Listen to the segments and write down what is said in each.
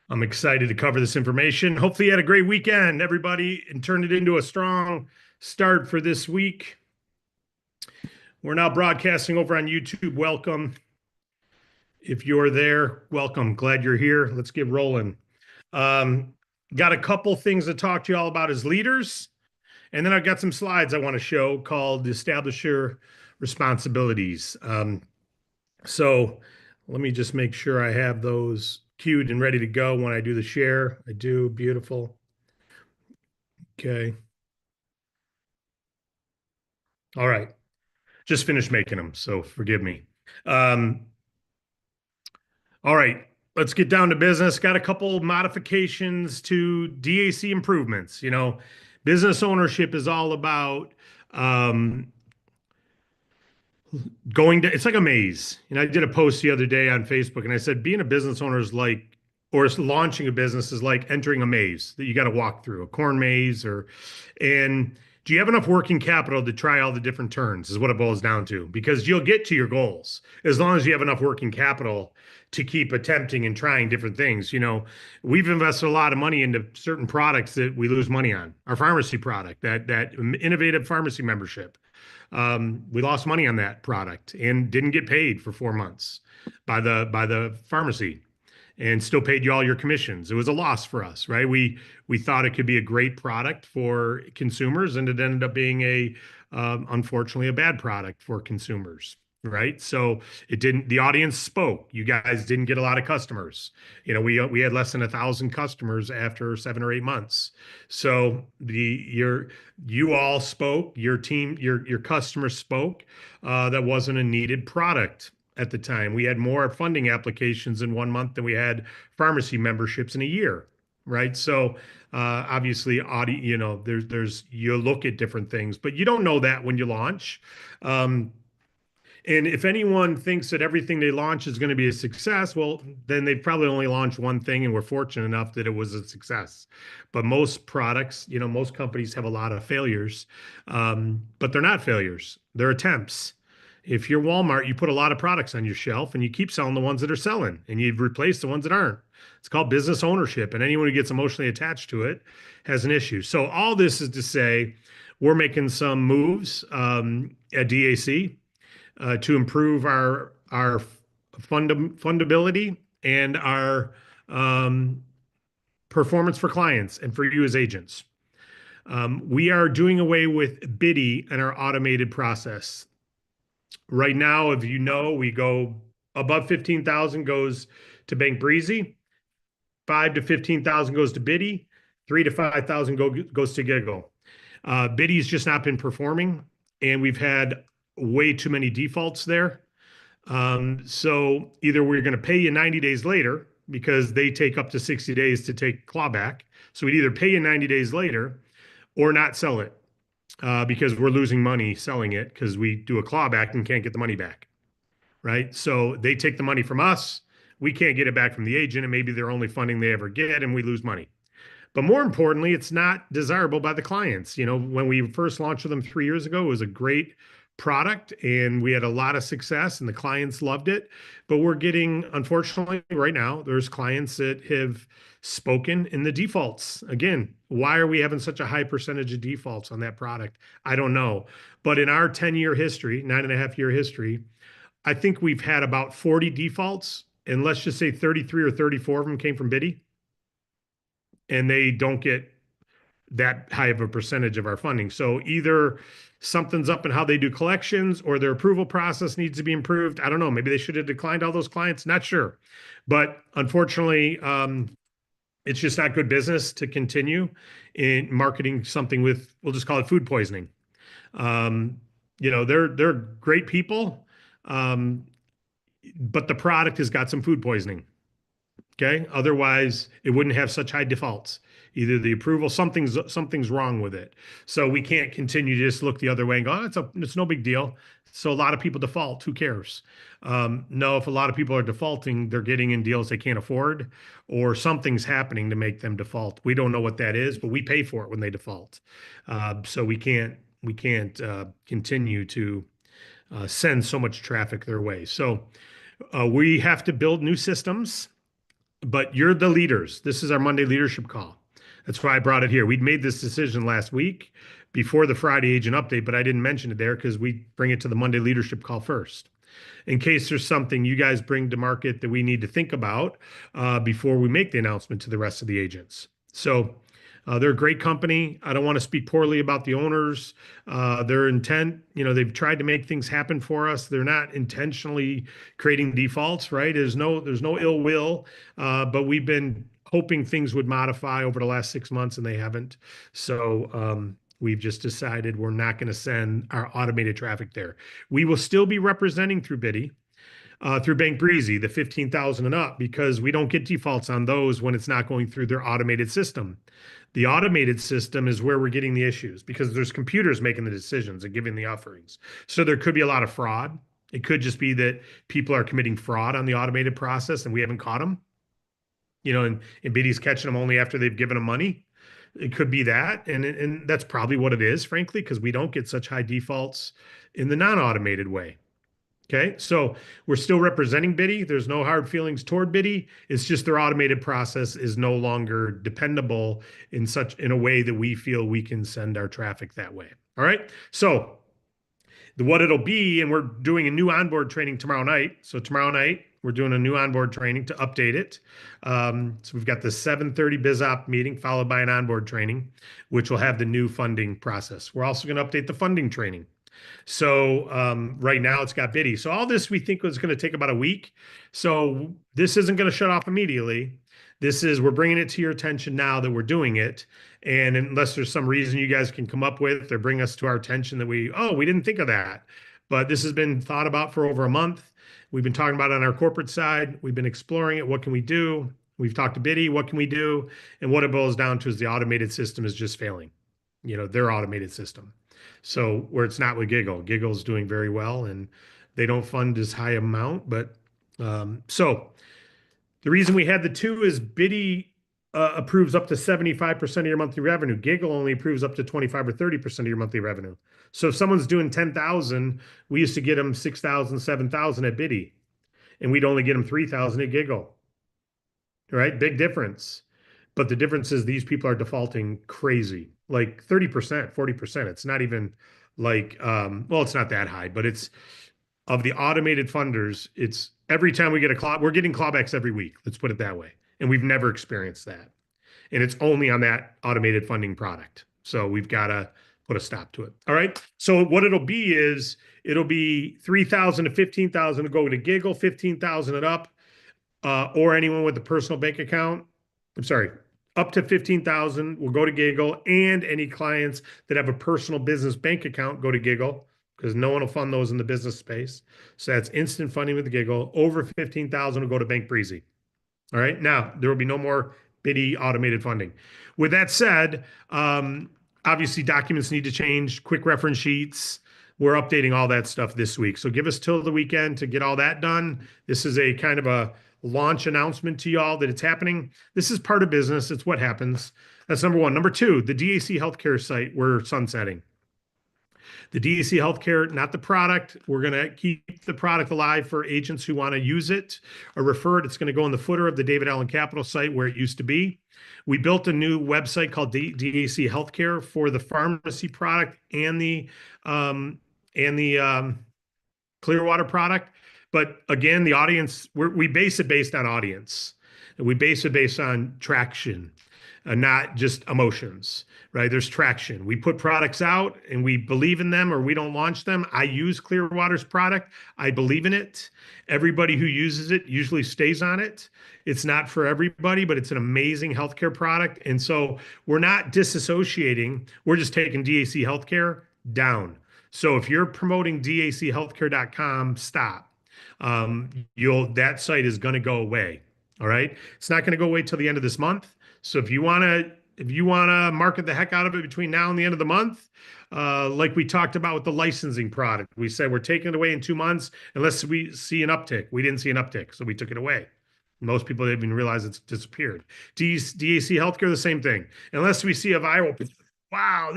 I'm excited to cover this information. Hopefully, you had a great weekend, everybody, and turned it into a strong start for this week. We're now broadcasting over on YouTube. Welcome. If you're there, welcome. Glad you're here. Let's get rolling. Um, got a couple things to talk to you all about as leaders. And then I've got some slides I want to show called Establish Your Responsibilities. So let me just make sure I have those queued and ready to go when I do the share. I do. Beautiful. Okay. All right. Just finished making them, so forgive me. Um, all right. Let's get down to business. Got a couple modifications to DAC improvements. Business ownership is all about um, it's like a maze. I did a post the other day on Facebook and I said, being a business owner is like, or launching a business is like entering a maze that you got to walk through, a corn maze, and do you have enough working capital to try all the different turns is what it boils down to, because you'll get to your goals as long as you have enough working capital to keep attempting and trying different things. We've invested a lot of money into certain products that we lose money on. Our pharmacy product, that innovative pharmacy membership, we lost money on that product and didn't get paid for 4 months by the pharmacy, and still paid you all your commissions. It was a loss for us, right? We thought it could be a great product for consumers, and it ended up being unfortunately, a bad product for consumers. Right. So it didn't, the audience spoke. You guys didn't get a lot of customers. We had less than 1,000 customers after 7 or 8 months. So you all spoke, your team, your customers spoke. That wasn't a needed product at the time. We had more funding applications in 1 month than we had pharmacy memberships in a year. Right. So obviously, you look at different things, but you don't know that when you launch. And if anyone thinks that everything they launch is going to be a success, well, then they probably only launched one thing and were fortunate enough that it was a success. But most products, most companies have a lot of failures, but they're not failures. They're attempts. If you're Walmart, you put a lot of products on your shelf and you keep selling the ones that are selling and you've replaced the ones that aren't. It's called business ownership. And anyone who gets emotionally attached to it has an issue. So all this is to say, we're making some moves at DAC to improve our fundability and our um, performance for clients and for you as agents. We are doing away with BIDI and our automated process. Right now, if you know, we go above 15,000 goes to Bank Breezy, 5 to 15,000 goes to BIDI, 3 to 5,000 goes to Giggle. BIDI's just not been performing, and we've had way too many defaults there. So either we're going to pay you 90 days later because they take up to 60 days to take clawback. So we'd either pay you 90 days later or not sell it because we're losing money selling it because we do a clawback and can't get the money back. Right. So they take the money from us. We can't get it back from the agent, and maybe they're only funding they ever get, and we lose money. But more importantly, it's not desirable by the clients. When we first launched them 3 years ago, it was a great product and we had a lot of success and the clients loved it. But we're getting, unfortunately, right now, there's clients that have spoken in the defaults. Again, why are we having such a high percentage of defaults on that product? I don't know. But in our 10-year history, 9.5 year history, I think we've had about 40 defaults, and let's just say 33 or 34 of them came from BIDI, and they don't get that high of a percentage of our funding. So either something's up in how they do collections or their approval process needs to be improved. I don't know. Maybe they should have declined all those clients. Not sure. But unfortunately, it's just not good business to continue in marketing something with, we'll just call it food poisoning. They're great people, but the product has got some food poisoning. Okay. Otherwise, it wouldn't have such high defaults. Either the approval, something's wrong with it. So we can't continue to just look the other way and go, oh, it's no big deal. So a lot of people default. Who cares? No, if a lot of people are defaulting, they're getting in deals they can't afford, or something's happening to make them default. We don't know what that is, but we pay for it when they default. So we can't continue to send so much traffic their way. So we have to build new systems. but you're the leaders. This is our Monday leadership call. That's why I brought it here. We'd made this decision last week before the Friday agent update, but I didn't mention it there because we bring it to the Monday leadership call first. In case there's something you guys bring to market that we need to think about before we make the announcement to the rest of the agents. So they're a great company. I don't want to speak poorly about the owners. Their intent, they've tried to make things happen for us. They're not intentionally creating defaults, right? There's no ill will, but we've been hoping things would modify over the last 6 months, and they haven't. So we've just decided we're not going to send our automated traffic there. We will still be representing through Biddy, through Bank Breezy, the 15,000 and up, because we don't get defaults on those when it's not going through their automated system. The automated system is where we're getting the issues because there's computers making the decisions and giving the offerings. So there could be a lot of fraud. It could just be that people are committing fraud on the automated process and we haven't caught them. And Biddy's catching them only after they've given them money. It could be that, and that's probably what it is, frankly, because we don't get such high defaults in the non-automated way. Okay, so we're still representing Biddy. There's no hard feelings toward Biddy. It's just their automated process is no longer dependable in a way that we feel we can send our traffic that way. All right, so what it'll be, and we're doing a new onboard training tomorrow night. So tomorrow night, we're doing a new onboard training to update it. So we've got the 7:30 BizOp meeting followed by an onboard training, which will have the new funding process. We're also going to update the funding training. So right now it's got Biddy. So all this we think was going to take about a week. So this isn't going to shut off immediately. We're bringing it to your attention now that we're doing it. And unless there's some reason you guys can come up with or bring us to our attention that we didn't think of that. But this has been thought about for over a month. We've been talking about it on our corporate side. We've been exploring it. What can we do? We've talked to Biddy. What can we do? And what it boils down to is the automated system is just failing, their automated system. So where it's not with Giggle. Giggle's doing very well and they don't fund as high amount. But so the reason we had the two is Biddy approves up to 75% of your monthly revenue. Giggle only approves up to 25 or 30% of your monthly revenue. So if someone's doing 10,000, we used to get them 6,000, 7,000 at Biddy, and we'd only get them 3,000 at Giggle. Right? Big difference. But the difference is these people are defaulting crazy, like 30%, 40%. It's not even like, it's not that high, but it's of the automated funders. It's every time we get a claw, we're getting clawbacks every week. Let's put it that way. And we've never experienced that. And it's only on that automated funding product. So we've got to put a stop to it. All right. So what it'll be is it'll be 3,000 to 15,000 to go to Giggle, 15,000 and up, or anyone with a personal bank account. I'm sorry, up to 15,000 will go to Giggle, and any clients that have a personal business bank account go to Giggle because no one will fund those in the business space. So that's instant funding with Giggle. Over 15,000 will go to Bank Breezy. All right. Now, there will be no more Biddy automated funding. With that said, obviously documents need to change, quick reference sheets. We're updating all that stuff this week. So give us till the weekend to get all that done. This is a kind of a launch announcement to y'all that it's happening. This is part of business. It's what happens. That's number one. Number two, the DAC Healthcare site we're sunsetting. The DAC Healthcare, not the product. We're going to keep the product alive for agents who want to use it or refer it. It's going to go in the footer of the David Allen Capital site where it used to be. We built a new website called DAC Healthcare for the pharmacy product and the Clearwater product. But again, the audience, we base it based on audience. And we base it based on traction, not just emotions, right? There's traction. We put products out and we believe in them or we don't launch them. I use Clearwater's product. I believe in it. Everybody who uses it usually stays on it. It's not for everybody, but it's an amazing healthcare product. And so we're not disassociating. We're just taking DAC Healthcare down. So if you're promoting dachealthcare.com, stop. That site is going to go away. All right. It's not going to go away till the end of this month. So if you want to market the heck out of it between now and the end of the month, like we talked about with the licensing product, we said we're taking it away in 2 months unless we see an uptick. We didn't see an uptick, so we took it away. Most people didn't even realize it's disappeared. DAC Healthcare, the same thing. Unless we see a viral, wow,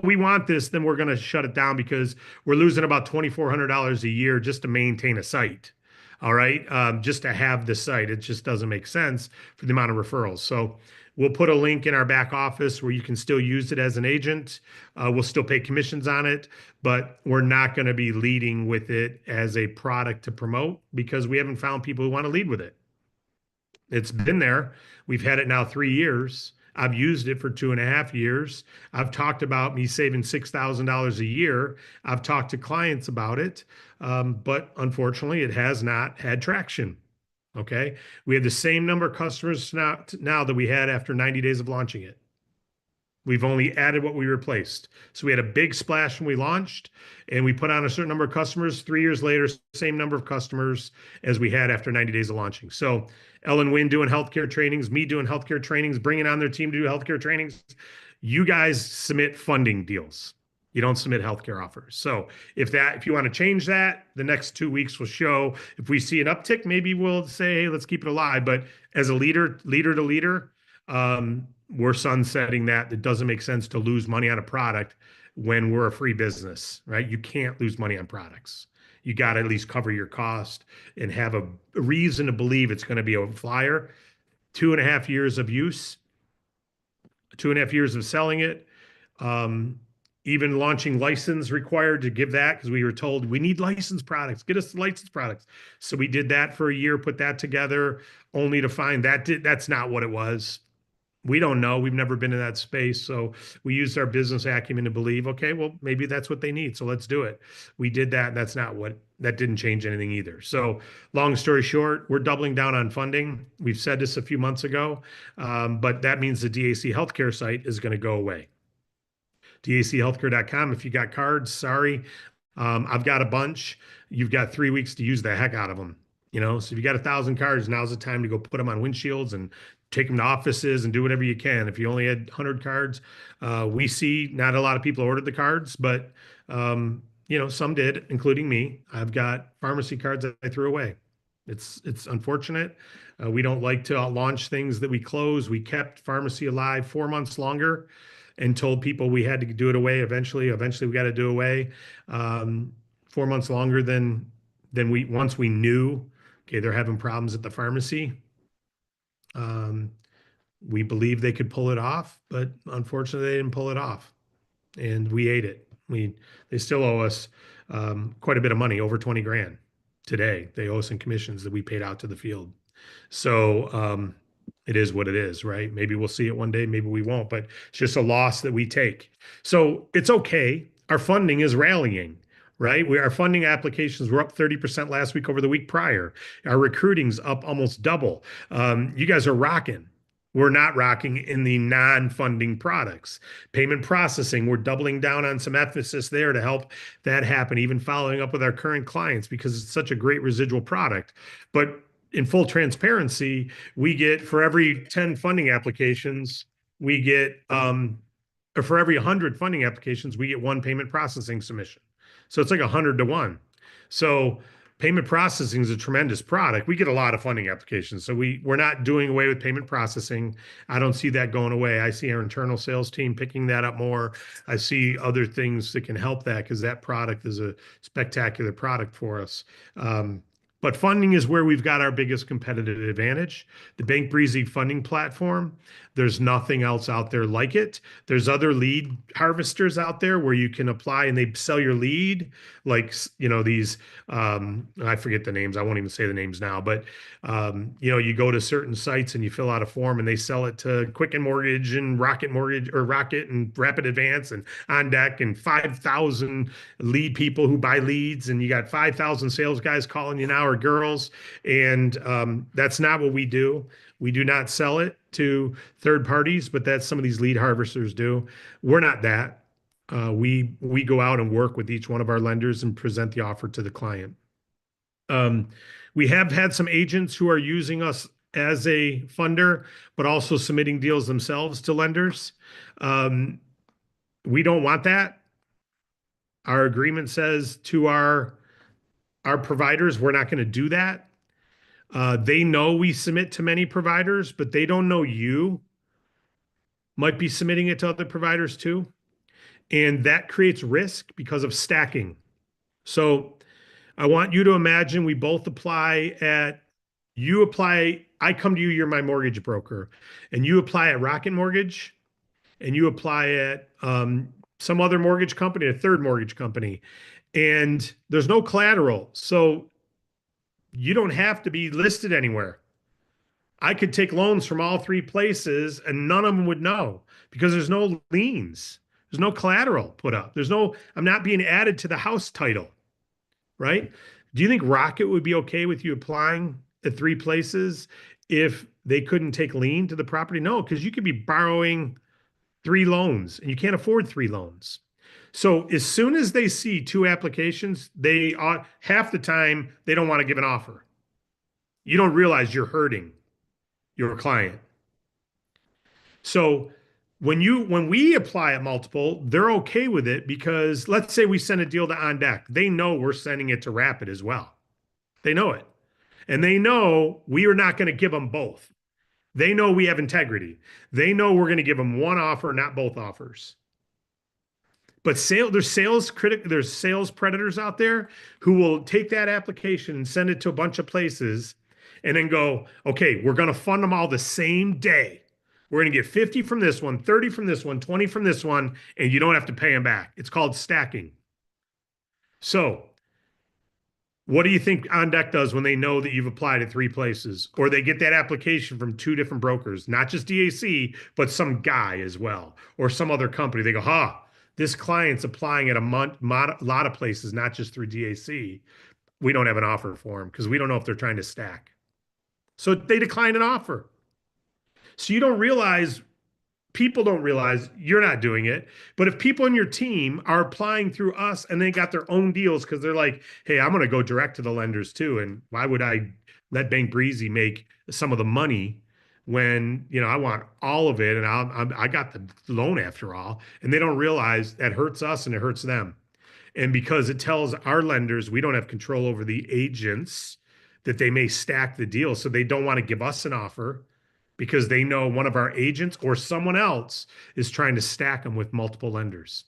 we want this, then we're going to shut it down because we're losing about $2,400 a year just to maintain a site. All right. Just to have the site, it just doesn't make sense for the amount of referrals. So we'll put a link in our back office where you can still use it as an agent. We'll still pay commissions on it, but we're not going to be leading with it as a product to promote because we haven't found people who want to lead with it. It's been there. We've had it now 3 years. I've used it for 2.5 years. I've talked about me saving $6,000 a year. I've talked to clients about it, but unfortunately, it has not had traction. Okay. We have the same number of customers now that we had after 90 days of launching it. We've only added what we replaced. So we had a big splash when we launched and we put on a certain number of customers. 3 years later, same number of customers as we had after 90 days of launching. So Ellen Wynn doing healthcare trainings, me doing healthcare trainings, bringing on their team to do healthcare trainings. You guys submit funding deals. You don't submit healthcare offers. So if you want to change that, the next 2 weeks will show. If we see an uptick, maybe we'll say, hey, let's keep it alive. But as a leader to leader, we're sunsetting that. It doesn't make sense to lose money on a product when we're a free business, right? You can't lose money on products. You got to at least cover your cost and have a reason to believe it's going to be a flyer. 2.5 years of use, 2.5 years of selling it. Even launching license required to give that because we were told we need licensed products, get us licensed products. So we did that for a year, put that together, only to find that's not what it was. We don't know. We've never been in that space. So we used our business acumen to believe, okay, well, maybe that's what they need. So let's do it. We did that. And that didn't change anything either. So long story short, we're doubling down on funding. We've said this a few months ago, but that means the DAC healthcare site is going to go away. DAChealthcare.com. If you got cards, sorry. I've got a bunch. You've got 3 weeks to use the heck out of them. So if you got 1,000 cards, now's the time to go put them on windshields and take them to offices and do whatever you can. If you only had 100 cards, we see not a lot of people ordered the cards, but some did, including me. I've got pharmacy cards that I threw away. It's unfortunate. We don't like to launch things that we close. We kept pharmacy alive 4 months longer and told people we had to do it away eventually. Eventually, we got to do away 4 months longer than once we knew, okay, they're having problems at the pharmacy. We believed they could pull it off, but unfortunately, they didn't pull it off, and we ate it. They still owe us quite a bit of money, over 20 grand today. They owe us in commissions that we paid out to the field. So it is what it is, right? Maybe we'll see it one day, maybe we won't, but it's just a loss that we take. So it's okay. Our funding is rallying, right? Our funding applications were up 30% last week over the week prior. Our recruiting's up almost double. You guys are rocking. We're not rocking in the non-funding products. Payment processing, we're doubling down on some emphasis there to help that happen, even following up with our current clients because it's such a great residual product. But in full transparency, we get for every 10 funding applications, we get, or for every 100 funding applications, we get one payment processing submission. So it's like 100 to 1. So payment processing is a tremendous product. We get a lot of funding applications. So we're not doing away with payment processing. I don't see that going away. I see our internal sales team picking that up more. I see other things that can help that because that product is a spectacular product for us. But funding is where we've got our biggest competitive advantage. The Bank Breezy funding platform, there's nothing else out there like it. There's other lead harvesters out there where you can apply and they sell your lead, like, these, I forget the names. I won't even say the names now, but, you go to certain sites and you fill out a form and they sell it to Quicken Mortgage and Rocket Mortgage or Rocket and Rapid Advance and On Deck and 5,000 lead people who buy leads. And you got 5,000 sales guys calling you now or girls. And that's not what we do. We do not sell it to third parties, but that's some of these lead harvesters do. We're not that. We go out and work with each one of our lenders and present the offer to the client. We have had some agents who are using us as a funder, but also submitting deals themselves to lenders. We don't want that. Our agreement says to our providers, we're not going to do that. They know we submit to many providers, but they don't know you might be submitting it to other providers too. And that creates risk because of stacking. So I want you to imagine we both apply at, you apply, I come to you, you're my mortgage broker, and you apply at Rocket Mortgage, and you apply at some other mortgage company, a third mortgage company, and there's no collateral. So you don't have to be listed anywhere. I could take loans from all three places and none of them would know because there's no liens. There's no collateral put up. I'm not being added to the house title, right? Do you think Rocket would be okay with you applying at three places if they couldn't take lien to the property? No, because you could be borrowing three loans and you can't afford three loans. So as soon as they see two applications, they are half the time they don't want to give an offer. You don't realize you're hurting your client. So when we apply at multiple, they're okay with it because let's say we send a deal to On Deck. They know we're sending it to Rapid as well. They know it. And they know we are not going to give them both. They know we have integrity. They know we're going to give them one offer, not both offers. But there's sales predators out there who will take that application and send it to a bunch of places and then go, okay, we're going to fund them all the same day. We're going to get 50 from this one, 30 from this one, 20 from this one, and you don't have to pay them back. It's called stacking. So what do you think On Deck does when they know that you've applied at three places or they get that application from two different brokers, not just DAC, but some guy as well, or some other company? They go, this client's applying at a lot of places, not just through DAC. We don't have an offer for them because we don't know if they're trying to stack. So they decline an offer. So people don't realize you're not doing it. But if people in your team are applying through us and they got their own deals because they're like, hey, I'm going to go direct to the lenders too. And why would I let Bank Breezy make some of the money when, I want all of it and I got the loan after all. And they don't realize that hurts us and it hurts them. And because it tells our lenders we don't have control over the agents, that they may stack the deal. So they don't want to give us an offer because they know one of our agents or someone else is trying to stack them with multiple lenders.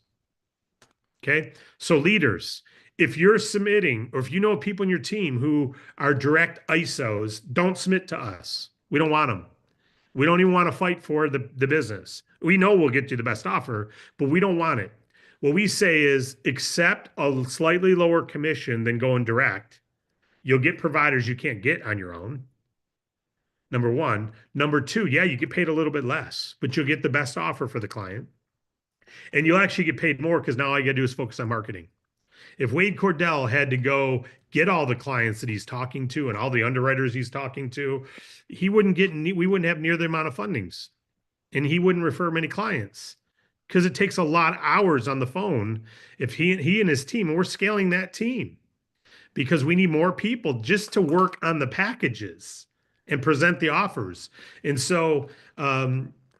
Okay. So leaders, if you're submitting or if you know people in your team who are direct ISOs, don't submit to us. We don't want them. We don't even want to fight for the business. We know we'll get you the best offer, but we don't want it. What we say is accept a slightly lower commission than going direct. You'll get providers you can't get on your own. Number one. Number two, yeah, you get paid a little bit less, but you'll get the best offer for the client. And you'll actually get paid more because now all you got to do is focus on marketing. If Wade Cordell had to go get all the clients that he's talking to and all the underwriters he's talking to, we wouldn't have near the amount of fundings and he wouldn't refer many clients because it takes a lot of hours on the phone. If he and his team, and we're scaling that team because we need more people just to work on the packages and present the offers. And so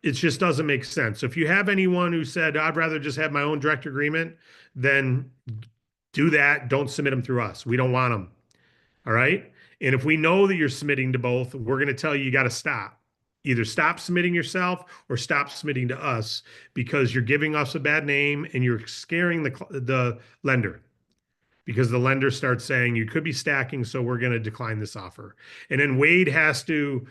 it just doesn't make sense. So if you have anyone who said, I'd rather just have my own direct agreement, then do that. Don't submit them through us. We don't want them. All right. And if we know that you're submitting to both, we're going to tell you got to stop. Either stop submitting yourself or stop submitting to us because you're giving us a bad name and you're scaring the lender. Because the lender starts saying you could be stacking, so we're going to decline this offer. And then Wade has to,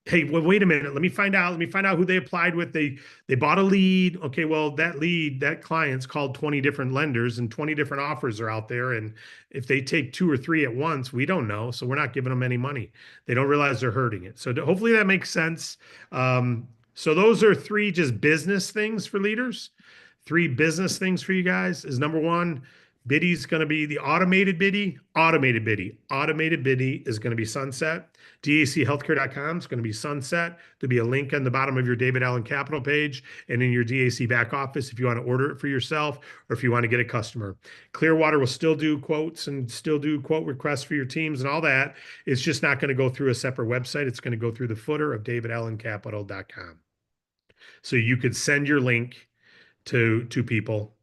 hey, well, wait a minute. Let me find out who they applied with. They bought a lead. Okay, well, that client's called 20 different lenders and 20 different offers are out there. And if they take two or three at once, we don't know. So we're not giving them any money. They don't realize they're hurting it. So hopefully that makes sense. So those are three just business things for leaders. Three business things for you guys is number one, Biddy's going to be the automated Biddy. Automated Biddy is going to be sunset. DAChealthcare.com is going to be sunset. There'll be a link on the bottom of your David Allen Capital page and in your DAC back office if you want to order it for yourself or if you want to get a customer. Clearwater will still do quotes and still do quote requests for your teams and all that. It's just not going to go through a separate website. It's going to go through the footer of davidallencapital.com. So you could send your link to people.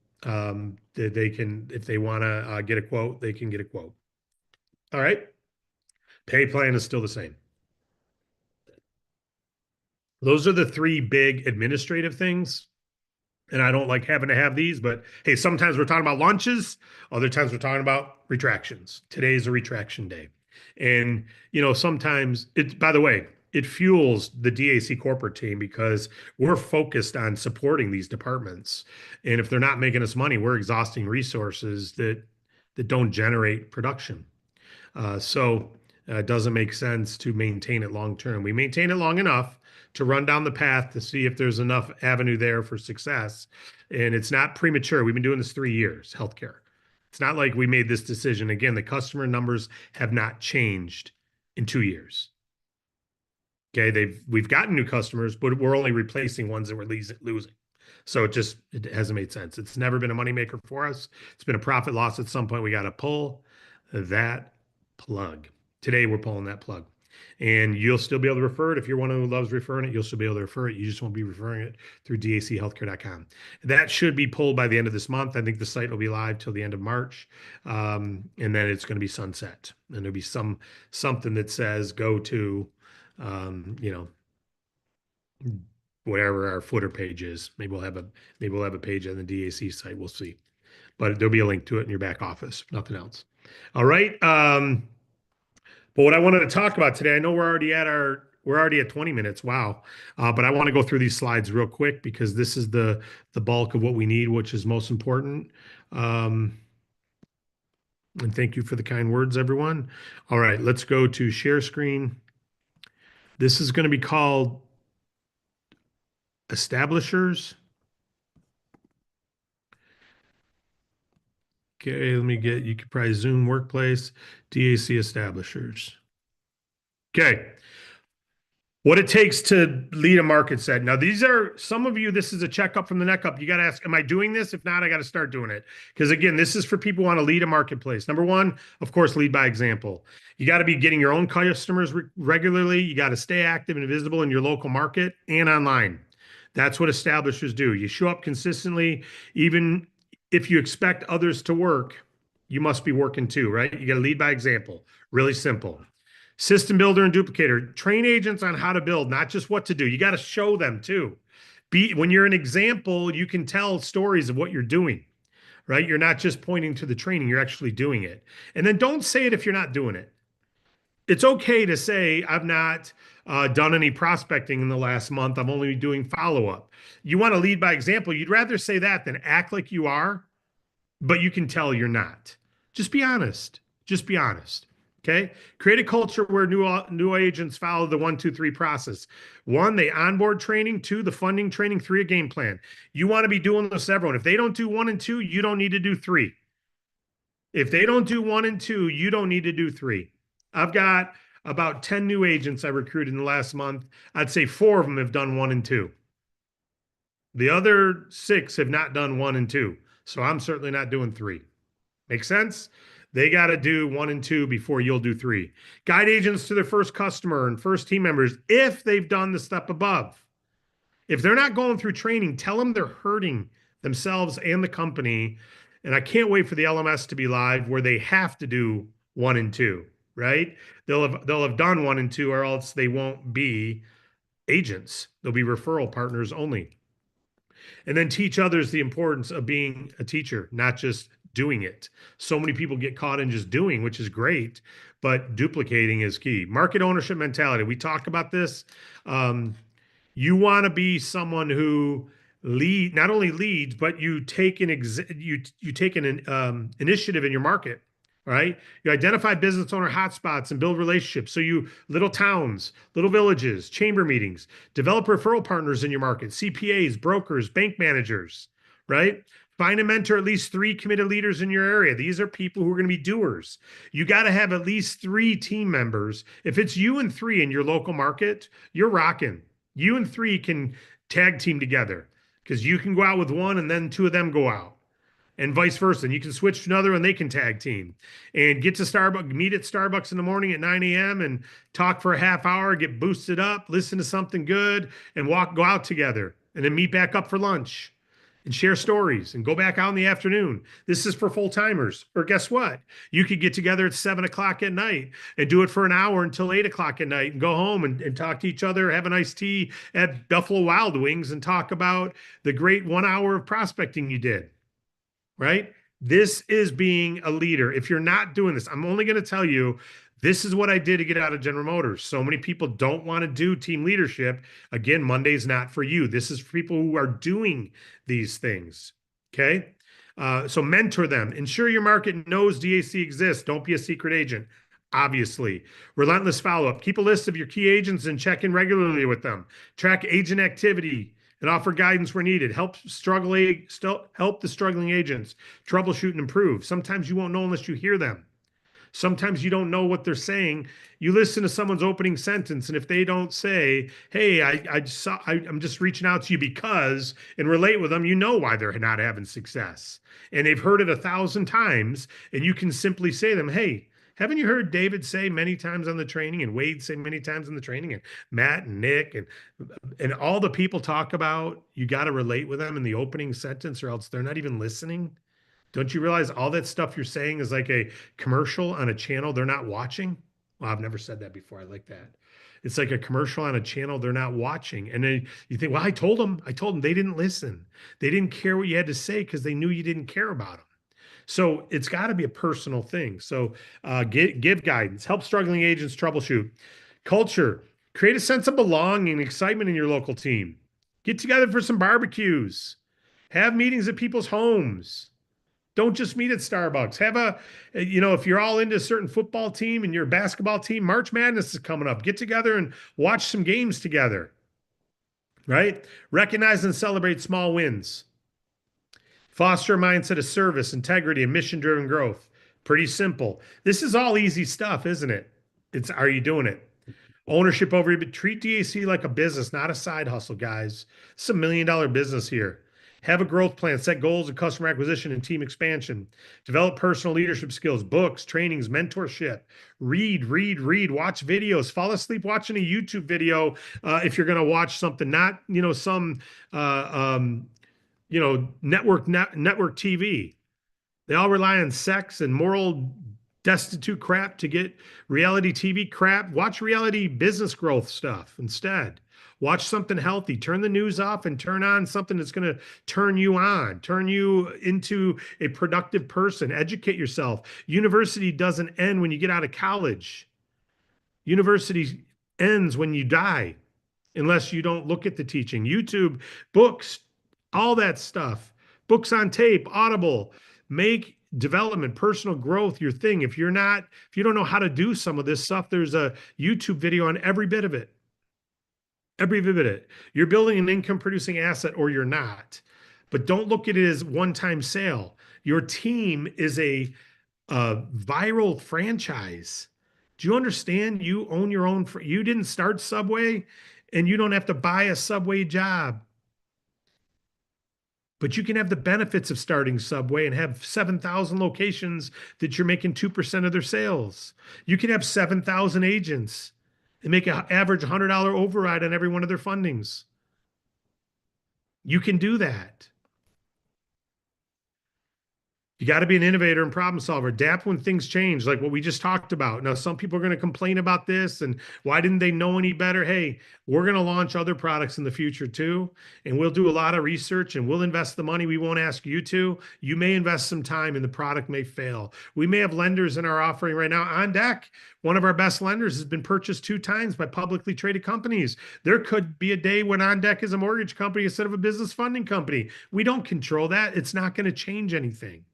They can, if they want to get a quote, they can get a quote. All right. Pay plan is still the same. Those are the three big administrative things. And I don't like having to have these, but hey, sometimes we're talking about launches, other times we're talking about retractions. Today's a retraction day. And, sometimes it, by the way, it fuels the DAC corporate team because we're focused on supporting these departments. And if they're not making us money, we're exhausting resources that don't generate production. So it doesn't make sense to maintain it long term. We maintain it long enough to run down the path to see if there's enough avenue there for success. And it's not premature. We've been doing this 3 years, healthcare. It's not like we made this decision. Again, the customer numbers have not changed in 2 years. Okay, we've gotten new customers, but we're only replacing ones that we're losing. So it hasn't made sense. It's never been a moneymaker for us. It's been a profit loss at some point. We got to pull that plug. Today we're pulling that plug. And you'll still be able to refer it. If you're one who loves referring it, you'll still be able to refer it. You just won't be referring it through dachhealthcare.com. That should be pulled by the end of this month. I think the site will be live till the end of March. And then it's going to be sunset. And there'll be something that says go to you know, whatever our footer page is. Maybe we'll have a page on the DAC site. We'll see. But there'll be a link to it in your back office, nothing else. All right. But what I wanted to talk about today, I know we're already at 20 minutes. Wow. But I want to go through these slides real quick because this is the bulk of what we need, which is most important. And thank you for the kind words, everyone. All right, let's go to share screen. This is going to be called establishers. Okay, you could probably Zoom Workplace, DAC establishers. Okay. What it takes to lead a market set. Now, these are some of you, this is a checkup from the neck up. You got to ask, am I doing this? If not, I got to start doing it. Because again, this is for people who want to lead a marketplace. Number one, of course, lead by example. You got to be getting your own customers regularly. You got to stay active and visible in your local market and online. That's what establishers do. You show up consistently, even if you expect others to work, you must be working too, right? You got to lead by example. Really simple. System builder and duplicator. Train agents on how to build, not just what to do. You got to show them too. When you're an example, you can tell stories of what you're doing, right? You're not just pointing to the training, you're actually doing it. And then don't say it if you're not doing it. It's okay to say, I've not done any prospecting in the last month. I'm only doing follow-up. You want to lead by example. You'd rather say that than act like you are, but you can tell you're not. Just be honest. Just be honest. Okay. Create a culture where new agents follow the 1, 2, 3 process. 1, they onboard training. 2, the funding training. 3, a game plan. You want to be doing this, everyone. If they don't do 1 and 2, you don't need to do 3. If they don't do 1 and 2, you don't need to do 3. I've got about 10 new agents I recruited in the last month. I'd say 4 of them have done 1 and 2. The other 6 have not done 1 and 2. So I'm certainly not doing 3. Make sense? They got to do 1 and 2 before you'll do 3. Guide agents to their first customer and first team members if they've done the step above. If they're not going through training, tell them they're hurting themselves and the company. And I can't wait for the LMS to be live where they have to do 1 and 2, right? They'll have done 1 and 2 or else they won't be agents. They'll be referral partners only. And then teach others the importance of being a teacher, not just doing it. So many people get caught in just doing, which is great, but duplicating is key. Market ownership mentality. We talk about this. You want to be someone who not only leads, but you take an initiative in your market. Right? You identify business owner hotspots and build relationships. So little towns, little villages, chamber meetings, develop referral partners in your market, CPAs, brokers, bank managers, right? Find and mentor at least 3 committed leaders in your area. These are people who are going to be doers. You got to have at least 3 team members. If it's you and 3 in your local market, you're rocking. You and 3 can tag team together because you can go out with 1 and then 2 of them go out. And vice versa. And you can switch to another and they can tag team and get to Starbucks, meet at Starbucks in the morning at 9 a.m. and talk for a half hour, get boosted up, listen to something good and go out together and then meet back up for lunch. and share stories and go back out in the afternoon. This is for full timers. Or guess what? You could get together at 7 o'clock at night and do it for an hour until 8 o'clock at night and go home and talk to each other, have a nice tea at Buffalo Wild Wings and talk about the great 1 hour of prospecting you did, right? This is being a leader. If you're not doing this, I'm only going to tell you this is what I did to get out of General Motors. So many people don't want to do team leadership. Again, Monday's not for you. This is for people who are doing these things. Okay. So mentor them. Ensure your market knows DAC exists. Don't be a secret agent. Obviously, relentless follow-up. Keep a list of your key agents and check in regularly with them. Track agent activity and offer guidance where needed. Help the struggling agents troubleshoot and improve. Sometimes you won't know unless you hear them. Sometimes you don't know what they're saying. You listen to someone's opening sentence, and if they don't say, "Hey, I'm just reaching out to you because," and relate with them, you know why they're not having success. And they've heard it 1,000 times, and you can simply say to them, "Hey, haven't you heard David say many times on the training, and Wade say many times in the training, and Matt and Nick and all the people talk about you got to relate with them in the opening sentence, or else they're not even listening." Don't you realize all that stuff you're saying is like a commercial on a channel they're not watching? Well, I've never said that before. I like that. It's like a commercial on a channel they're not watching. And then you think, well, I told them. They didn't listen. They didn't care what you had to say because they knew you didn't care about them. So it's got to be a personal thing. So give guidance, help struggling agents troubleshoot. Culture, create a sense of belonging and excitement in your local team. Get together for some barbecues. Have meetings at people's homes. Don't just meet at Starbucks. If you're all into a certain football team and your basketball team, March Madness is coming up. Get together and watch some games together, right? Recognize and celebrate small wins. Foster a mindset of service, integrity, and mission-driven growth. Pretty simple. This is all easy stuff, isn't it? Are you doing it? Ownership over your, treat DAC like a business, not a side hustle, guys. It's $1 million business here. Have a growth plan, set goals of customer acquisition and team expansion. Develop personal leadership skills, books, trainings, mentorship. Read, watch videos. Fall asleep watching a YouTube video if you're going to watch something, not some network TV. They all rely on sex and moral destitute crap to get reality TV crap. Watch reality business growth stuff instead. Watch something healthy. Turn the news off and turn on something that's going to turn you on, turn you into a productive person. Educate yourself. University doesn't end when you get out of college. University ends when you die, unless you don't look at the teaching. YouTube, books, all that stuff. Books on tape, Audible. Make development, personal growth your thing. If you don't know how to do some of this stuff, there's a YouTube video on every bit of it. Every bit of it. You're building an income producing asset or you're not. But don't look at it as one-time sale. Your team is a viral franchise. Do you understand? You own your own. You didn't start Subway and you don't have to buy a Subway job. But you can have the benefits of starting Subway and have 7,000 locations that you're making 2% of their sales. You can have 7,000 agents and make an average $100 override on every one of their fundings. You can do that. You got to be an innovator and problem solver. Adapt when things change, like what we just talked about. Now, some people are going to complain about this and why didn't they know any better? Hey, we're going to launch other products in the future too. And we'll do a lot of research and we'll invest the money. We won't ask you to. You may invest some time and the product may fail. We may have lenders in our offering right now. OnDeck, one of our best lenders, has been purchased 2 times by publicly traded companies. There could be a day when OnDeck is a mortgage company instead of a business funding company. We don't control that. It's not going to change anything.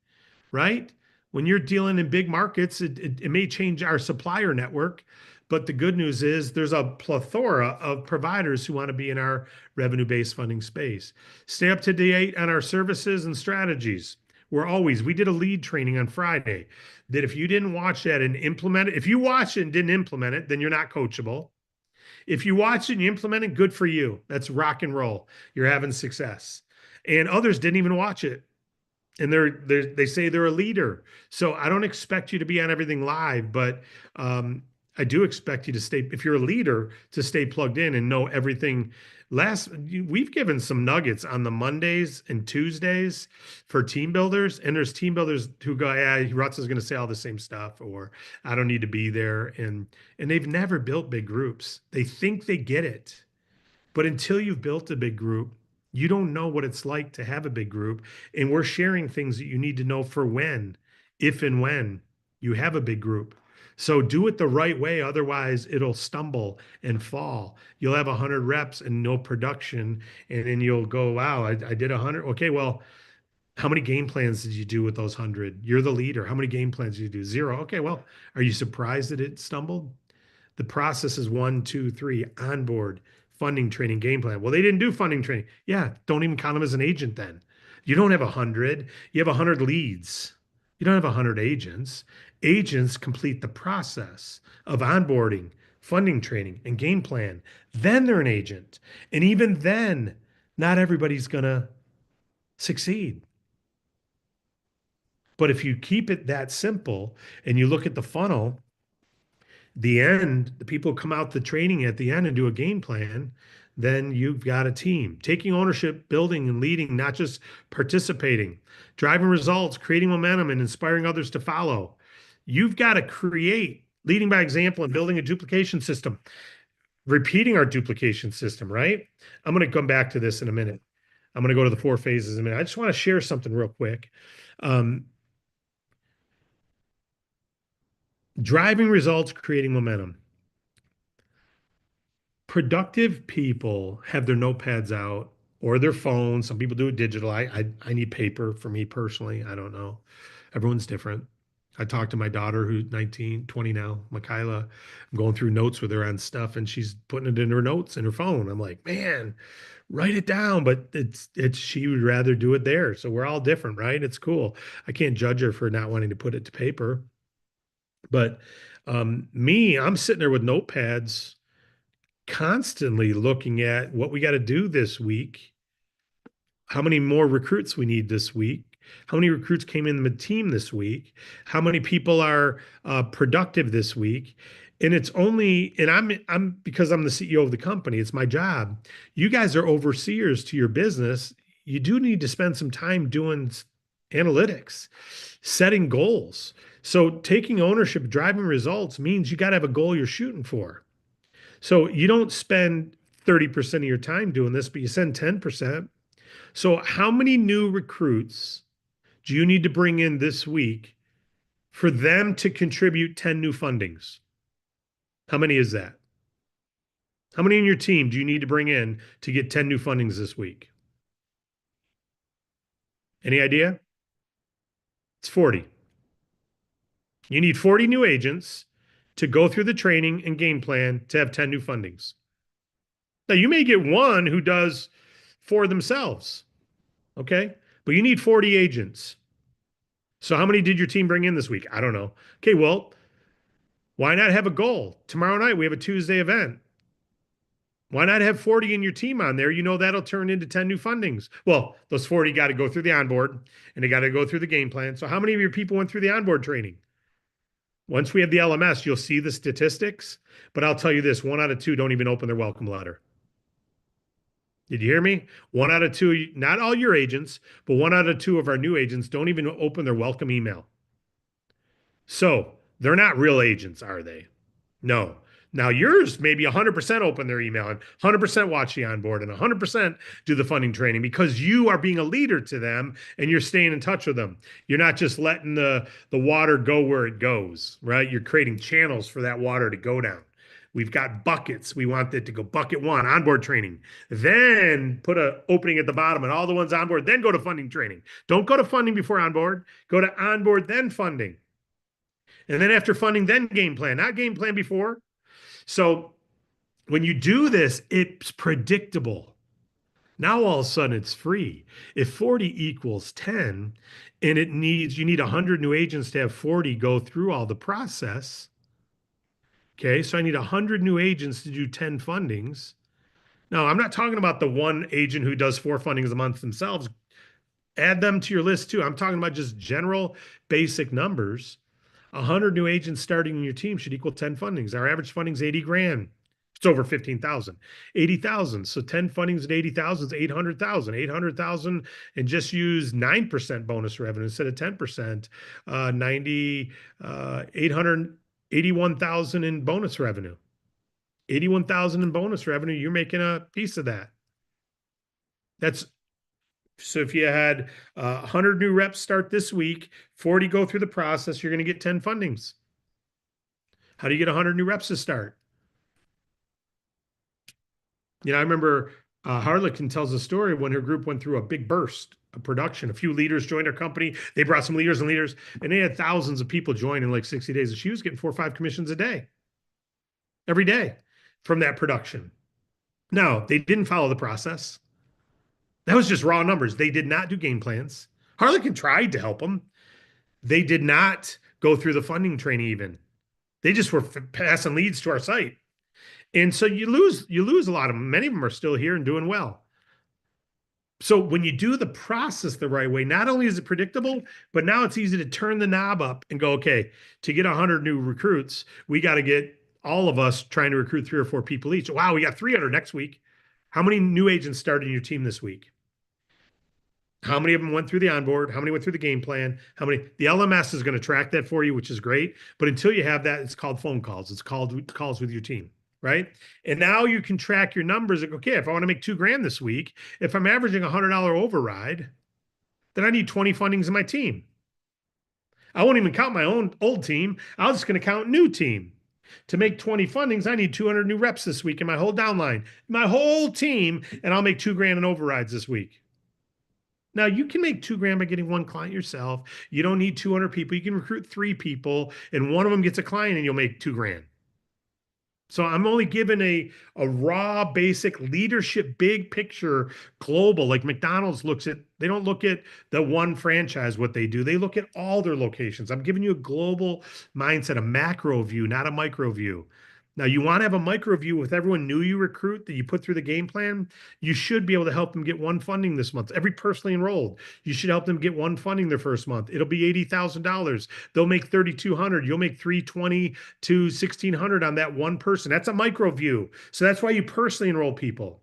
Right? When you're dealing in big markets, it may change our supplier network, but the good news is there's a plethora of providers who want to be in our revenue-based funding space. Stay up to date on our services and strategies. We did a lead training on Friday that if you didn't watch that and implement it, if you watched it and didn't implement it, then you're not coachable. If you watch it and you implement it, good for you. That's rock and roll. You're having success. And others didn't even watch it. And they say they're a leader. So I don't expect you to be on everything live, but I do expect you to stay, if you're a leader, to stay plugged in and know everything. We've given some nuggets on the Mondays and Tuesdays for team builders, and there's team builders who go, "Yeah, Ruts is going to say all the same stuff," or "I don't need to be there," and they've never built big groups. They think they get it, but until you've built a big group, you don't know what it's like to have a big group. And we're sharing things that you need to know for when, if and when you have a big group. So do it the right way. Otherwise, it'll stumble and fall. You'll have 100 reps and no production. And then you'll go, wow, I did 100. Okay, well, how many game plans did you do with those 100? You're the leader. How many game plans did you do? Zero. Okay, well, are you surprised that it stumbled? The process is one, two, three, onboard, funding, training, game plan. Well, they didn't do funding training. Yeah, don't even count them as an agent then. You don't have 100, you have 100 leads. You don't have 100 agents. Agents complete the process of onboarding, funding training, and game plan. Then they're an agent. And even then, not everybody's going to succeed. But if you keep it that simple and you look at the funnel, the end, the people who come out the training at the end and do a game plan, then you've got a team. Taking ownership, building and leading, not just participating, driving results, creating momentum, and inspiring others to follow. You've got to create, leading by example and building a duplication system, repeating our duplication system, right? I'm going to come back to this in a minute. I'm going to go to the 4 phases in a minute. I just want to share something real quick. Driving results, creating momentum. Productive people have their notepads out or their phones. Some people do it digital. I need paper for me personally. I don't know. Everyone's different. I talked to my daughter who's 19, 20 now, Michaela. I'm going through notes with her on stuff and she's putting it in her notes in her phone. I'm like, man, write it down. But it's she would rather do it there. So we're all different, right? It's cool. I can't judge her for not wanting to put it to paper. But me, I'm sitting there with notepads constantly looking at what we got to do this week, how many more recruits we need this week, how many recruits came in the team this week, how many people are productive this week. And it's only, and I'm because I'm the CEO of the company, it's my job. You guys are overseers to your business. You do need to spend some time doing analytics, setting goals. So taking ownership, driving results means you got to have a goal you're shooting for. So you don't spend 30% of your time doing this, but you send 10%. So how many new recruits do you need to bring in this week for them to contribute 10 new fundings? How many is that? How many in your team do you need to bring in to get 10 new fundings this week? Any idea? It's 40. You need 40 new agents to go through the training and game plan to have 10 new fundings. Now, you may get one who does for themselves, okay? But you need 40 agents. So how many did your team bring in this week? I don't know. Okay, well, why not have a goal? Tomorrow night, we have a Tuesday event. Why not have 40 in your team on there? You know that'll turn into 10 new fundings. Well, those 40 got to go through the onboard and they got to go through the game plan. So how many of your people went through the onboard training? Once we have the LMS, you'll see the statistics, but I'll tell you this, 1 out of 2 don't even open their welcome letter. Did you hear me? 1 out of 2, not all your agents, but 1 out of 2 of our new agents don't even open their welcome email. So they're not real agents, are they? No. Now yours maybe 100% open their email and 100% watch the onboard and 100% do the funding training because you are being a leader to them and you're staying in touch with them. You're not just letting the water go where it goes, right? You're creating channels for that water to go down. We've got buckets. We want it to go bucket 1, onboard training. Then put a opening at the bottom and all the ones onboard, then go to funding training. Don't go to funding before onboard. Go to onboard, then funding. And then after funding, then game plan, not game plan before. So when you do this, it's predictable. Now all of a sudden it's free. If 40 equals 10 and you need 100 new agents to have 40 go through all the process. Okay, so I need 100 new agents to do 10 fundings. Now, I'm not talking about the one agent who does 4 fundings a month themselves. Add them to your list too. I'm talking about just general basic numbers. 100 new agents starting in your team should equal 10 fundings. Our average funding is 80 grand. It's over 15,000, 80,000. So 10 fundings at 80,000 is 800,000, 800,000, and just use 9% bonus revenue instead of 10%, 881,000 in bonus revenue. 81,000 in bonus revenue, you're making a piece of that. That's so if you had 100 new reps start this week, 40 go through the process, you're going to get 10 fundings. How do you get 100 new reps to start? I remember Harlequin tells a story when her group went through a big burst of production. A few leaders joined her company. They brought some leaders, and they had thousands of people join in like 60 days. And she was getting 4 or 5 commissions a day, every day from that production. No, they didn't follow the process. That was just raw numbers. They did not do game plans. Harlequin tried to help them. They did not go through the funding training even. They just were passing leads to our site. And so you lose a lot of them. Many of them are still here and doing well. So when you do the process the right way, not only is it predictable, but now it's easy to turn the knob up and go, okay, to get 100 new recruits, we got to get all of us trying to recruit 3 or 4 people each. Wow, we got 300 next week. How many new agents started in your team this week? How many of them went through the onboard? How many went through the game plan? How many? The LMS is going to track that for you, which is great. But until you have that, it's called phone calls. It's called calls with your team, right? And now you can track your numbers. Like, okay, if I want to make 2 grand this week, if I'm averaging $100 override, then I need 20 fundings in my team. I won't even count my own old team. I'm just going to count new team. To make 20 fundings, I need 200 new reps this week in my whole downline, my whole team, and I'll make 2 grand in overrides this week. Now you can make 2 grand by getting 1 client yourself. You don't need 200 people. You can recruit 3 people and one of them gets a client and you'll make 2 grand. So I'm only given a raw, basic leadership, big picture, global. Like McDonald's looks at, they don't look at the one franchise, what they do. They look at all their locations. I'm giving you a global mindset, a macro view, not a micro view. Now, you want to have a micro view with everyone new you recruit that you put through the game plan. You should be able to help them get 1 funding this month. Every personally enrolled, you should help them get 1 funding their first month. It'll be $80,000. They'll make 3,200. You'll make 320 to 1,600 on that one person. That's a micro view. So that's why you personally enroll people.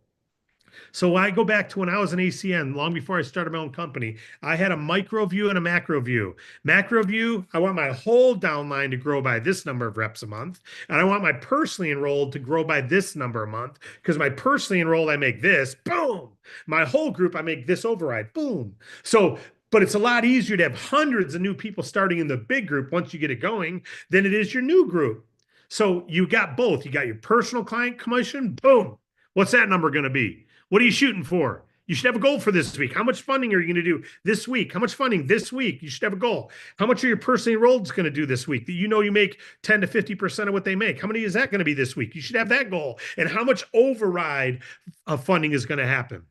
So I go back to when I was an ACN, long before I started my own company, I had a micro view and a macro view. Macro view, I want my whole downline to grow by this number of reps a month. And I want my personally enrolled to grow by this number a month because my personally enrolled, I make this, boom. My whole group, I make this override, boom. So, but it's a lot easier to have hundreds of new people starting in the big group once you get it going than it is your new group. So you got both. You got your personal client commission, boom. What's that number going to be? What are you shooting for? You should have a goal for this week. How much funding are you going to do this week? How much funding this week? You should have a goal. How much are your personally enrolled going to do this week that you know you make 10 to 50% of what they make? How many is that going to be this week? You should have that goal. And how much override of funding is going to happen?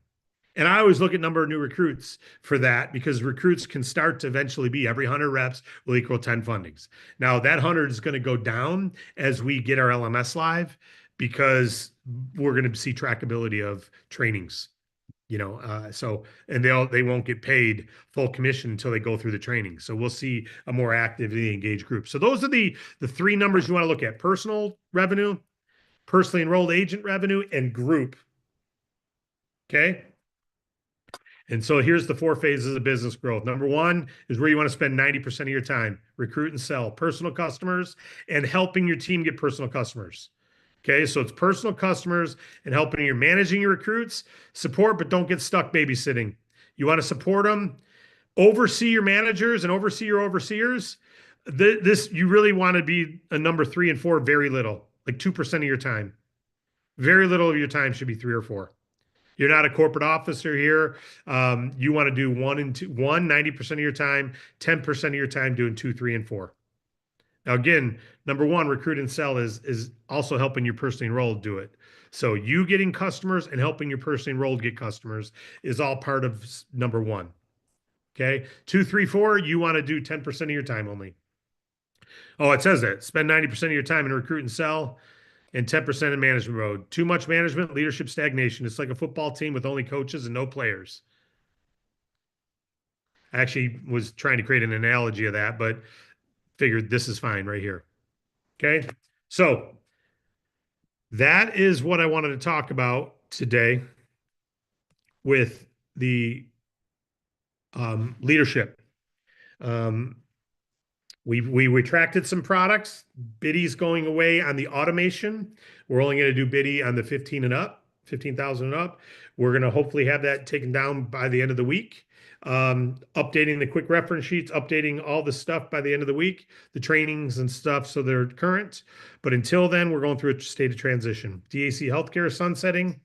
And I always look at number of new recruits for that because recruits can start to eventually be every 100 reps will equal 10 fundings. Now that 100 is going to go down as we get our LMS live because we're going to see trackability of trainings, so, and they won't get paid full commission until they go through the training. So we'll see a more actively engaged group. So those are the 3 numbers you want to look at: personal revenue, personally enrolled agent revenue, and group. Okay. And so here's the 4 phases of business growth. Number 1 is where you want to spend 90% of your time: recruit and sell personal customers and helping your team get personal customers. Okay, so it's personal customers and helping you managing your recruits, support, but don't get stuck babysitting. You want to support them, oversee your managers and oversee your overseers. This you really want to be a number 3 and 4, very little, like 2% of your time. Very little of your time should be 3 or 4. You're not a corporate officer here. You want to do 1 and 2, 90% of your time, 10% of your time doing 2, 3, and 4. Now, again, number 1, recruit and sell is also helping your personally enrolled do it. So you getting customers and helping your personally enrolled get customers is all part of number 1. Okay. 2, 3, 4, you want to do 10% of your time only. Oh, it says that. Spend 90% of your time in recruit and sell and 10% in management mode. Too much management, leadership stagnation. It's like a football team with only coaches and no players. I actually was trying to create an analogy of that, but figured this is fine right here. Okay. So that is what I wanted to talk about today with the leadership. Um, we retracted some products. Biddy's going away on the automation. We're only going to do Biddy on the 15 and up, 15,000 and up. We're going to hopefully have that taken down by the end of the week. Updating the quick reference sheets, updating all the stuff by the end of the week, the trainings and stuff so they're current. But until then, we're going through a state of transition. DAC Healthcare is sunsetting.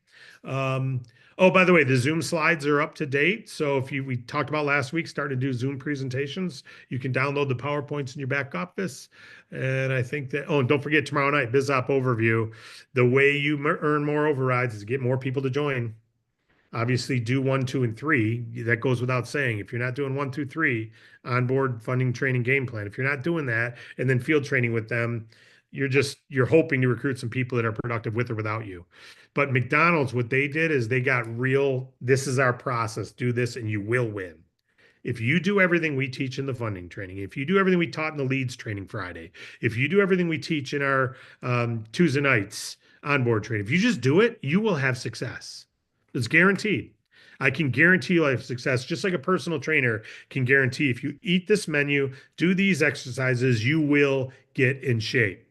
Um, Oh, by the way, the Zoom slides are up to date. So if we talked about last week, starting to do Zoom presentations, you can download the PowerPoints in your back office. And I think that, oh, and don't forget tomorrow night, BizOp overview. The way you earn more overrides is to get more people to join. Obviously, do 1, 2, and 3. That goes without saying. If you're not doing 1, 2, 3, onboard funding, training, game plan. If you're not doing that, and then field training with them, you're hoping to recruit some people that are productive with or without you. But McDonald's, what they did is they got real. This is our process. Do this, and you will win. If you do everything we teach in the funding training, if you do everything we taught in the leads training Friday, if you do everything we teach in our Tuesday nights onboard training, if you just do it, you will have success. It's guaranteed. I can guarantee you'll have success, just like a personal trainer can guarantee if you eat this menu, do these exercises, you will get in shape.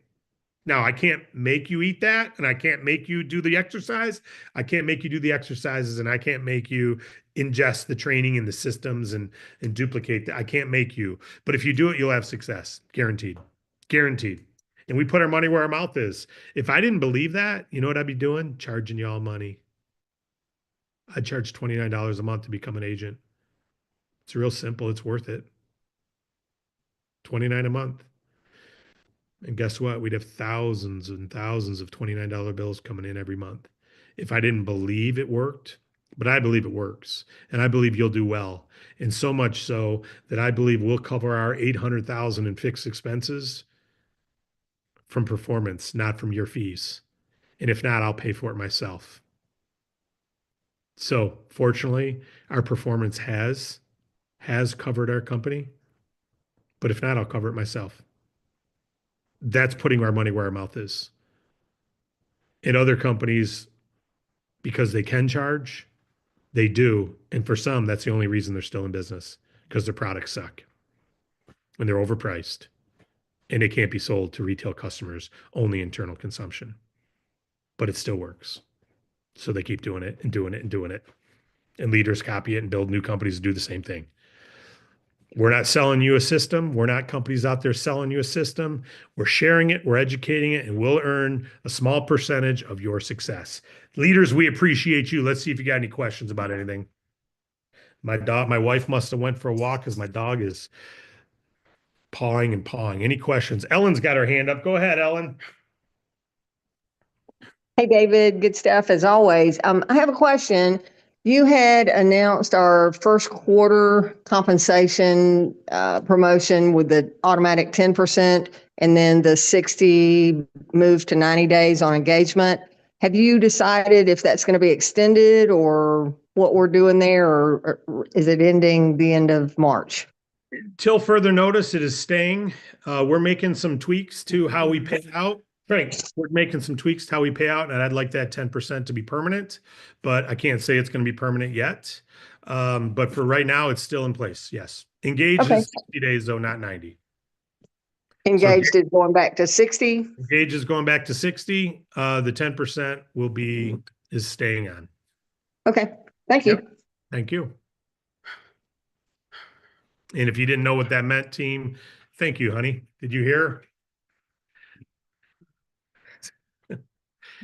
Now, I can't make you eat that, and I can't make you do the exercise. I can't make you do the exercises, and I can't make you ingest the training and the systems and duplicate that. I can't make you. But if you do it, you'll have success. Guaranteed. Guaranteed. And we put our money where our mouth is. If I didn't believe that, you know what I'd be doing? Charging y'all money. I'd charge $29 a month to become an agent. It's real simple. It's worth it. 29 a month. And guess what? We'd have thousands and thousands of $29 bills coming in every month. If I didn't believe it worked, but I believe it works, and I believe you'll do well. And so much so that I believe we'll cover our 800,000 in fixed expenses from performance, not from your fees. And if not, I'll pay for it myself. So fortunately, our performance has covered our company, but if not, I'll cover it myself. That's putting our money where our mouth is. And other companies, because they can charge, they do. And for some, that's the only reason they're still in business because their products suck and they're overpriced and they can't be sold to retail customers, only internal consumption. But it still works. So they keep doing it and doing it and doing it. And leaders copy it and build new companies to do the same thing. We're not selling you a system. We're not companies out there selling you a system. We're sharing it, we're educating it, and we'll earn a small percentage of your success. Leaders, we appreciate you. Let's see if you got any questions about anything. My wife must have went for a walk because my dog is pawing and pawing. Any questions? Ellen's got her hand up. Go ahead, Ellen. Hey, David, good stuff as always. I have a question. You had announced our first quarter compensation promotion with the automatic 10% and then the 60 move to 90 days on engagement. Have you decided if that's going to be extended or what we're doing there, or is it ending the end of March? Till further notice, it is staying. We're making some tweaks to how we pay out. Frank, we're making some tweaks to how we pay out, and I'd like that 10% to be permanent, but I can't say it's going to be permanent yet. But for right now, it's still in place. Yes. Engaged Okay. is 60 days, though, not 90. Engaged is going back to 60? Engaged is going back to 60. The 10% is staying on. Okay. Thank you. Yep. Thank you. And if you didn't know what that meant, team, thank you, honey. Did you hear?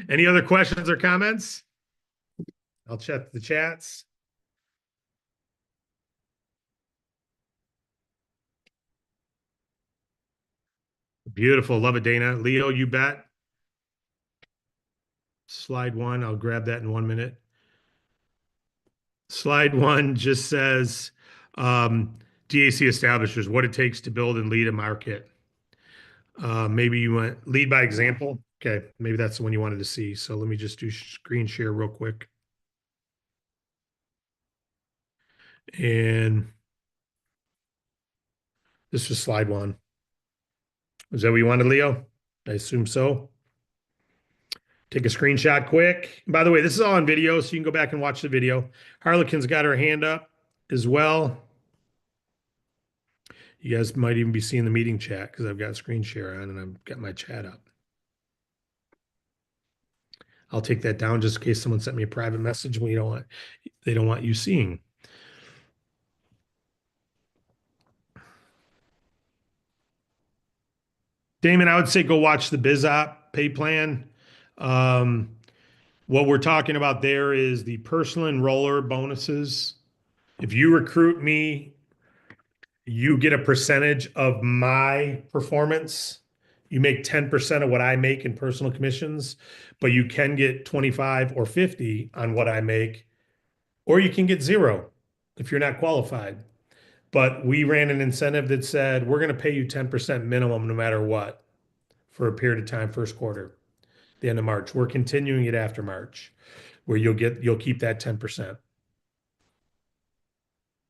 Any other questions or comments? I'll check the chats. Beautiful. Love it, Dana. Leo, you bet. Slide 1. I'll grab that in 1 minute. Slide 1 just says DAC establishes what it takes to build and lead a market. Maybe you want lead by example. Okay, maybe that's the one you wanted to see. So let me just do screen share real quick. And this was slide 1. Is that what you wanted, Leo? I assume so. Take a screenshot quick. By the way, this is all on video, so you can go back and watch the video. Harlequin's got her hand up as well. You guys might even be seeing the meeting chat because I've got screen share on and I've got my chat up. I'll take that down just in case someone sent me a private message when they don't want you seeing. Damon, I would say go watch the BizOp pay plan. What we're talking about there is the personal enroller bonuses. If you recruit me, you get a percentage of my performance. You make 10% of what I make in personal commissions, but you can get 25 or 50 on what I make, or you can get zero if you're not qualified. But we ran an incentive that said we're going to pay you 10% minimum no matter what for a period of time, first quarter, the end of March. We're continuing it after March, where you'll keep that 10%.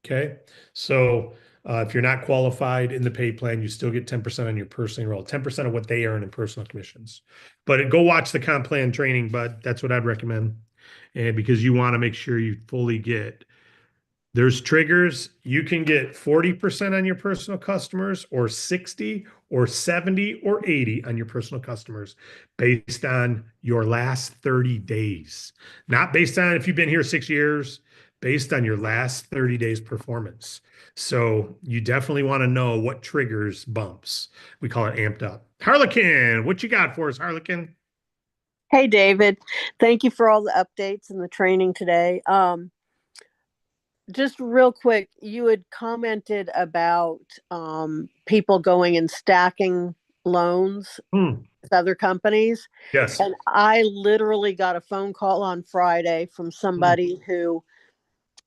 Okay. So if you're not qualified in the pay plan, you still get 10% on your personal enroll, 10% of what they earn in personal commissions. But go watch the comp plan training, but that's what I'd recommend. And because you want to make sure you fully get, there's triggers. You can get 40% on your personal customers, or 60 or 70 or 80 on your personal customers based on your last 30 days. Not based on if you've been here 6 years, based on your last 30 days performance. So you definitely want to know what triggers bumps. We call it amped up. Harlequin, what you got for us, Harlequin? Hey, David. Thank you for all the updates and the training today. Just real quick, you had commented about people going and stacking loans with other companies. Yes. And I literally got a phone call on Friday from somebody who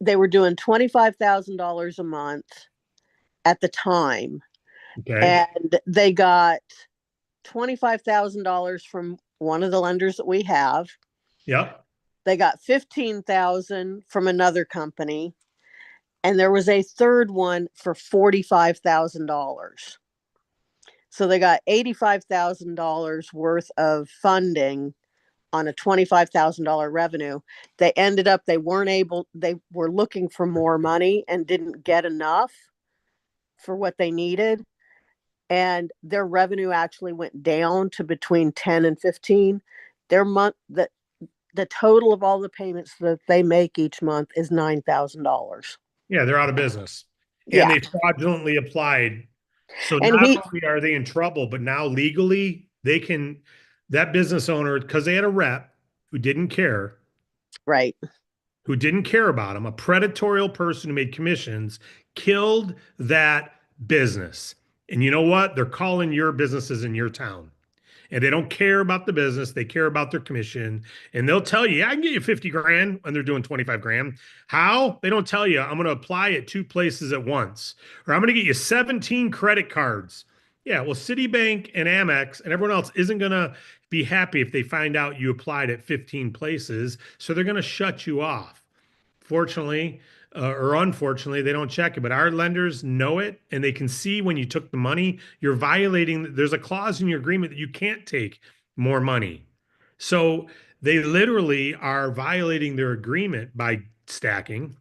they were doing $25,000 a month at the time. Okay. And they got $25,000 from one of the lenders that we have. Yep. They got $15,000 from another company. And there was a third one for $45,000. So they got $85,000 worth of funding on a $25,000 revenue. They were looking for more money and didn't get enough for what they needed. And their revenue actually went down to between 10 and 15. The total of all the payments that they make each month is $9,000. Yeah, they're out of business. And Yeah. they fraudulently applied. So And not only are they in trouble, but now legally that business owner, because they had a rep who didn't care, right. who didn't care about them, a predatory person who made commissions, killed that business. And you know what? They're calling your businesses in your town. And they don't care about the business. They care about their commission. And they'll tell you, yeah, I can get you 50 grand when they're doing 25 grand. How? They don't tell you, I'm going to apply at 2 places at once. Or I'm going to get you 17 credit cards. Yeah, well, Citibank and Amex and everyone else isn't going to be happy if they find out you applied at 15 places. So they're going to shut you off. Fortunately, or unfortunately, they don't check it, but our lenders know it and they can see when you took the money, you're violating. There's a clause in your agreement that you can't take more money. So they literally are violating their agreement by stacking.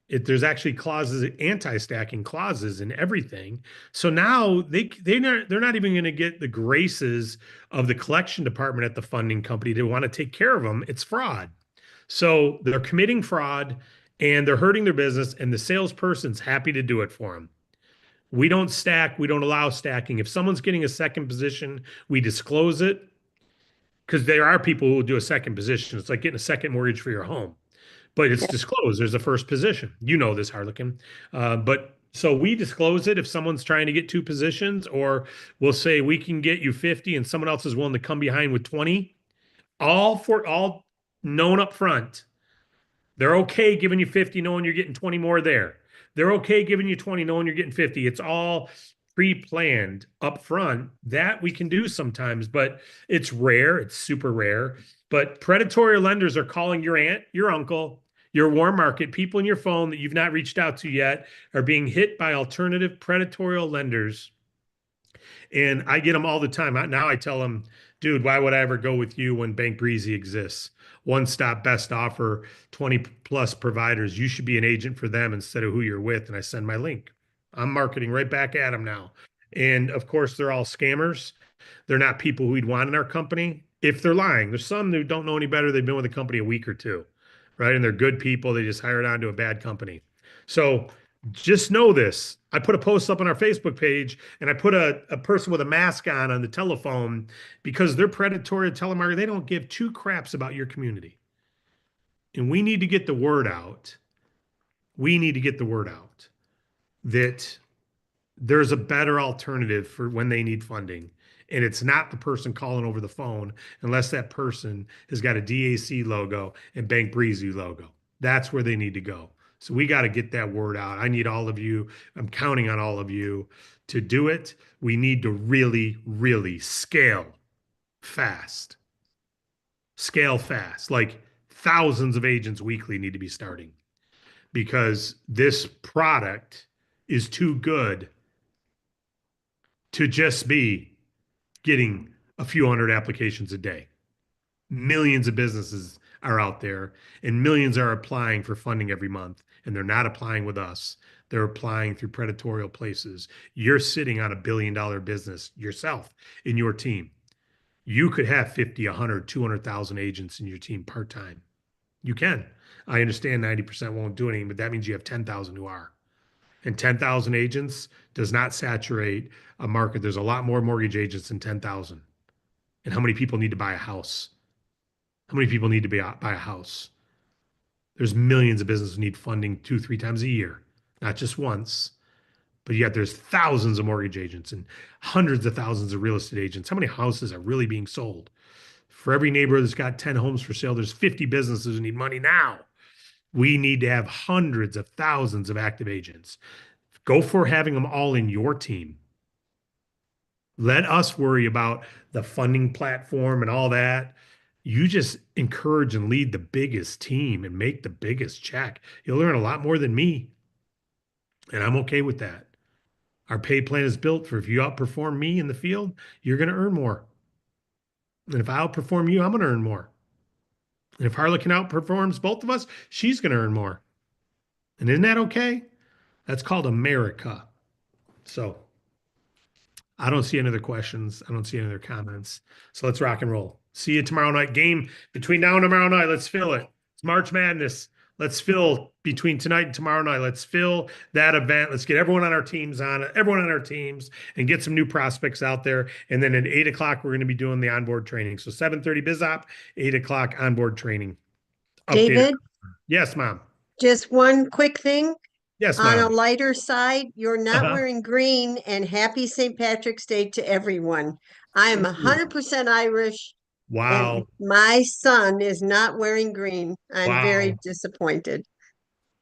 There's actually clauses, anti-stacking clauses and everything. So now they're not even going to get the graces of the collection department at the funding company to want to take care of them. It's fraud. So they're committing fraud and they're hurting their business, and the salesperson's happy to do it for them. We don't stack. We don't allow stacking. If someone's getting a second position, we disclose it because there are people who will do a second position. It's like getting a second mortgage for your home, but it's disclosed. There's a first position. You know this, Harlequin. But so we disclose it if someone's trying to get 2 positions, or we'll say we can get you 50 and someone else is willing to come behind with 20, all known up front. They're okay giving you 50, knowing you're getting 20 more there. They're okay giving you 20, knowing you're getting 50. It's all pre-planned up front. That we can do sometimes, but it's rare. It's super rare. But predatory lenders are calling your aunt, your uncle, your warm market, people in your phone that you've not reached out to yet are being hit by alternative predatory lenders And I get them all the time. Now I tell them, dude, why would I ever go with you when Bank Breezy exists? One stop best offer, 20 plus providers. You should be an agent for them instead of who you're with. And I send my link. I'm marketing right back at them now. And of course, they're all scammers. They're not people who we'd want in our company if they're lying. There's some who don't know any better. They've been with the company a week or two, right? And they're good people. They just hired on to a bad company. So just know this. I put a post up on our Facebook page and I put a person with a mask on the telephone because they're predatory telemarketer. They don't give two craps about your community. And we need to get the word out. We need to get the word out that there's a better alternative for when they need funding. And it's not the person calling over the phone unless that person has got a DAC logo and Bank Breezy logo. That's where they need to go. So we got to get that word out. I need all of you. I'm counting on all of you to do it. We need to really, really scale fast. Scale fast. Like thousands of agents weekly need to be starting because this product is too good to just be getting a few hundred applications a day. Millions of businesses are out there and millions are applying for funding every month, and they're not applying with us. They're applying through predatory places. You're sitting on $1 billion business yourself in your team. You could have 50, 100, 200,000 agents in your team part-time. You can. I understand 90% won't do anything, but that means you have 10,000 who are. And 10,000 agents does not saturate a market. There's a lot more mortgage agents than 10,000. And how many people need to buy a house? How many people need to buy a house? There's millions of businesses who need funding 2-3 times a year, not just once. But yet there's thousands of mortgage agents and hundreds of thousands of real estate agents. How many houses are really being sold? For every neighborhood that's got 10 homes for sale, there's 50 businesses who need money now. We need to have hundreds of thousands of active agents. Go for having them all in your team. Let us worry about the funding platform and all that. You just encourage and lead the biggest team and make the biggest check. You'll learn a lot more than me. And I'm okay with that. Our pay plan is built for if you outperform me in the field, you're going to earn more. And if I outperform you, I'm going to earn more. And if Harlequin outperforms both of us, she's going to earn more. And isn't that okay? That's called America. So I don't see any other questions. I don't see any other comments. So let's rock and roll. See you tomorrow night. Game between now and tomorrow night. Let's fill it. It's March Madness. Let's fill between tonight and tomorrow night. Let's fill that event. Let's get everyone on our teams on it, everyone on our teams, and get some new prospects out there. And then at 8 o'clock, we're going to be doing the onboard training. So 7:30 BizOp, 8 o'clock onboard training. Updated. David, Yes, Mom. just one quick thing. Yes, On a Mom. lighter side, you're not Uh-huh. wearing green, and happy St. Patrick's Day to everyone. I am Thank you. 100% Irish, and Wow. my son is not wearing green. I'm very Wow. disappointed.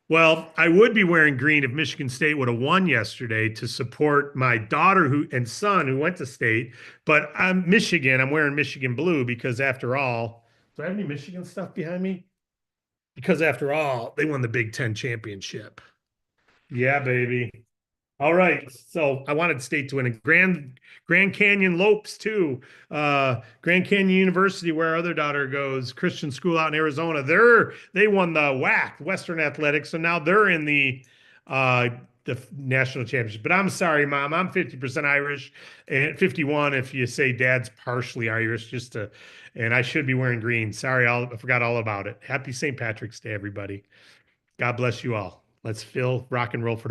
Well, I would be wearing green if Michigan State would have won yesterday to support my daughter and son who went to state. But I'm Michigan. I'm wearing Michigan blue because after all, do I have any Michigan stuff behind me? Because after all, they won the Big Ten championship. Yeah, baby. All right. So I wanted state to win. And Grand Canyon Lopes too. Grand Canyon University, where our other daughter goes, Christian school out in Arizona. They won the WAC, Western Athletics. So now they're in the national championship. But I'm sorry, Mom. I'm 50% Irish and 51 if you say Dad's partially Irish, and I should be wearing green. Sorry, I forgot all about it. Happy St. Patrick's Day, everybody. God bless you all. Let's rock and roll for